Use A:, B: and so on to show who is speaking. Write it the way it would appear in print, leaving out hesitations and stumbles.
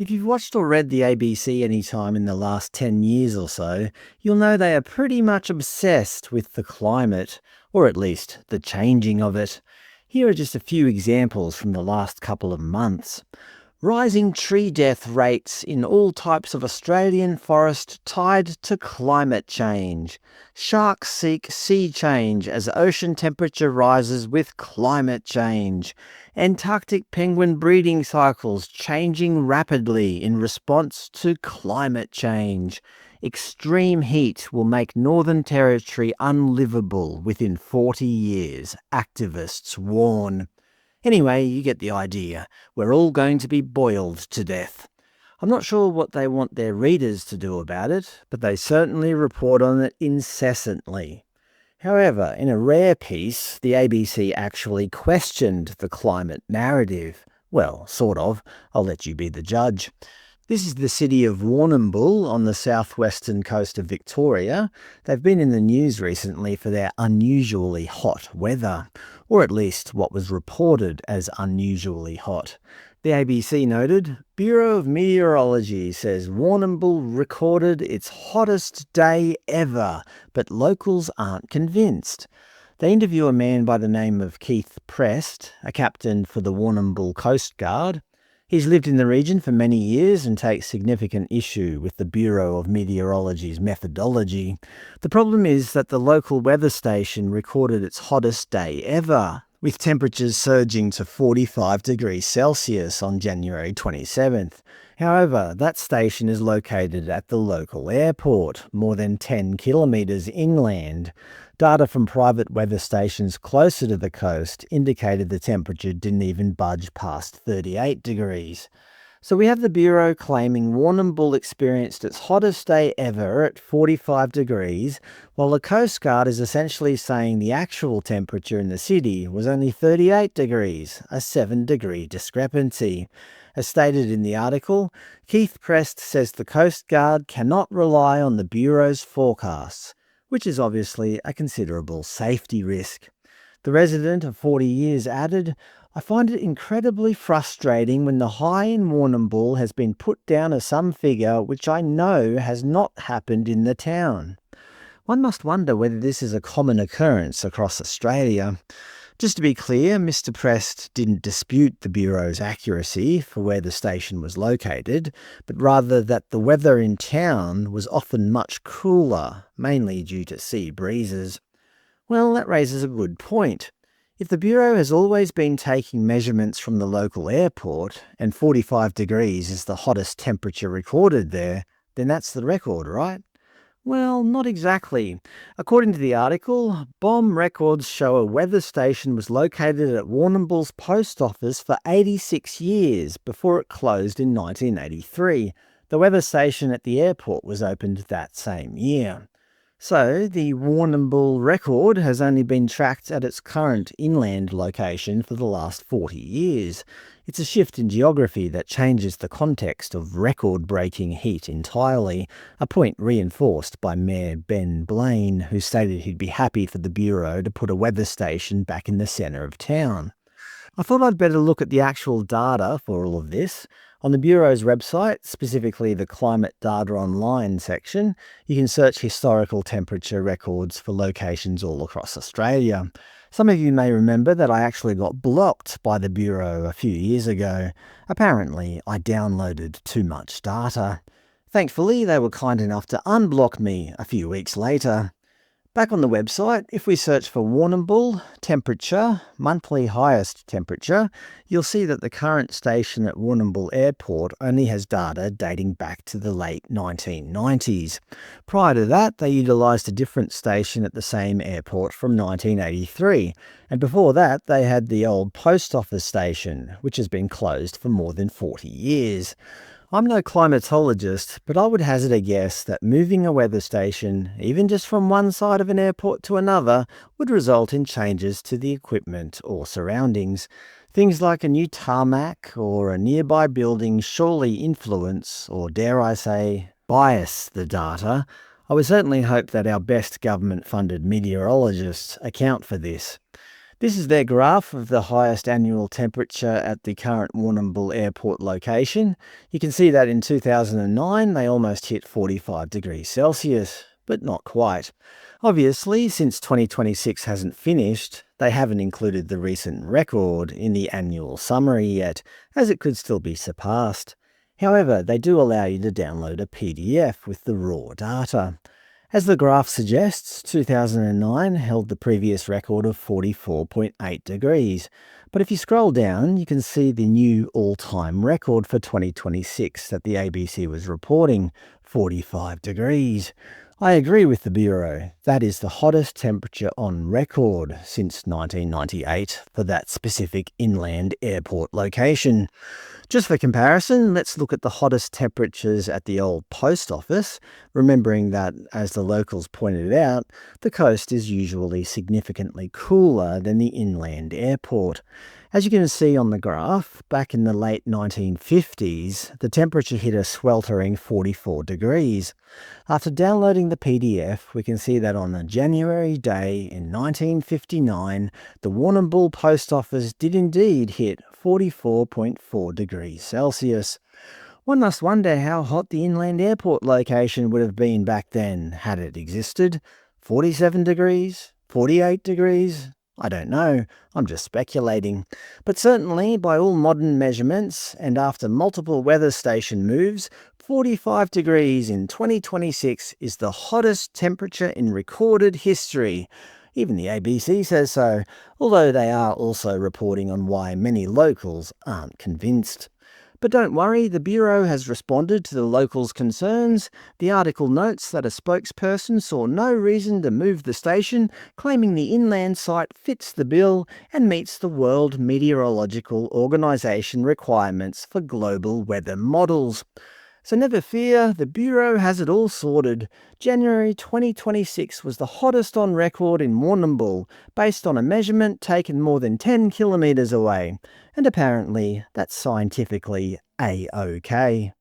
A: If you've watched or read the ABC any time in the last 10 years or so, you'll know they are pretty much obsessed with the climate, or at least the changing of it. Here are just a few examples from the last couple of months. Rising tree death rates in all types of Australian forest tied to climate change. Sharks seek sea change as ocean temperature rises with climate change. Antarctic penguin breeding cycles changing rapidly in response to climate change. Extreme heat will make Northern Territory unlivable within 40 years, activists warn. Anyway, you get the idea. We're all going to be boiled to death. I'm not sure what they want their readers to do about it, but they certainly report on it incessantly. However, in a rare piece, the ABC actually questioned the climate narrative. Well, sort of. I'll let you be the judge. This is the city of Warrnambool on the southwestern coast of Victoria. They've been in the news recently for their unusually hot weather, or at least what was reported as unusually hot. The ABC noted, Bureau of Meteorology says Warrnambool recorded its hottest day ever, but locals aren't convinced. They interview a man by the name of Keith Prest, a captain for the Warrnambool Coast Guard. He's lived in the region for many years and takes significant issue with the Bureau of Meteorology's methodology. The problem is that the local weather station recorded its hottest day ever, with temperatures surging to 45 degrees Celsius on January 27th. However, that station is located at the local airport, more than 10 kilometres inland. Data from private weather stations closer to the coast indicated the temperature didn't even budge past 38 degrees. So we have the Bureau claiming Warrnambool experienced its hottest day ever at 45 degrees, while the Coast Guard is essentially saying the actual temperature in the city was only 38 degrees, a 7-degree discrepancy. As stated in the article, Keith Prest says the Coast Guard cannot rely on the Bureau's forecasts, which is obviously a considerable safety risk. The resident of 40 years added, I find it incredibly frustrating when the high in Warrnambool has been put down as some figure which I know has not happened in the town. One must wonder whether this is a common occurrence across Australia. Just to be clear, Mr. Prest didn't dispute the Bureau's accuracy for where the station was located, but rather that the weather in town was often much cooler, mainly due to sea breezes. Well, that raises a good point. If the Bureau has always been taking measurements from the local airport, and 45 degrees is the hottest temperature recorded there, then that's the record, right? Well, not exactly. According to the article, BOM records show a weather station was located at Warrnambool's post office for 86 years before it closed in 1983. The weather station at the airport was opened that same year. So, the Warrnambool record has only been tracked at its current inland location for the last 40 years. It's a shift in geography that changes the context of record-breaking heat entirely, a point reinforced by Mayor Ben Blaine, who stated he'd be happy for the Bureau to put a weather station back in the centre of town. I thought I'd better look at the actual data for all of this. On the Bureau's website, specifically the Climate Data Online section, you can search historical temperature records for locations all across Australia. Some of you may remember that I actually got blocked by the Bureau a few years ago. Apparently, I downloaded too much data. Thankfully, they were kind enough to unblock me a few weeks later. Back on the website, if we search for Warrnambool, temperature, monthly highest temperature, you'll see that the current station at Warrnambool Airport only has data dating back to the late 1990s. Prior to that, they utilised a different station at the same airport from 1983, and before that they had the old post office station, which has been closed for more than 40 years. I'm no climatologist, but I would hazard a guess that moving a weather station, even just from one side of an airport to another, would result in changes to the equipment or surroundings. Things like a new tarmac or a nearby building surely influence, or dare I say, bias the data. I would certainly hope that our best government-funded meteorologists account for this. This is their graph of the highest annual temperature at the current Warrnambool Airport location. You can see that in 2009 they almost hit 45 degrees Celsius, but not quite. Obviously, since 2026 hasn't finished, they haven't included the recent record in the annual summary yet, as it could still be surpassed. However, they do allow you to download a PDF with the raw data. As the graph suggests, 2009 held the previous record of 44.8 degrees. But if you scroll down, you can see the new all-time record for 2026 that the ABC was reporting, 45 degrees. I agree with the Bureau. That is the hottest temperature on record since 1998 for that specific inland airport location. Just for comparison, let's look at the hottest temperatures at the old post office, remembering that, as the locals pointed out, the coast is usually significantly cooler than the inland airport. As you can see on the graph, back in the late 1950s, the temperature hit a sweltering 44 degrees. After downloading the PDF, we can see that on a January day in 1959, the Warrnambool Post Office did indeed hit 44.4 degrees Celsius. One must wonder how hot the inland airport location would have been back then had it existed. 47 degrees? 48 degrees? I don't know, I'm just speculating. But certainly, by all modern measurements, and after multiple weather station moves, 45 degrees in 2026 is the hottest temperature in recorded history. Even the ABC says so, although they are also reporting on why many locals aren't convinced. But don't worry, the Bureau has responded to the locals' concerns. The article notes that a spokesperson saw no reason to move the station, claiming the inland site fits the bill and meets the World Meteorological Organization requirements for global weather models. So never fear, the Bureau has it all sorted. January 2026 was the hottest on record in Warrnambool, based on a measurement taken more than 10 kilometres away. And apparently, that's scientifically A-OK.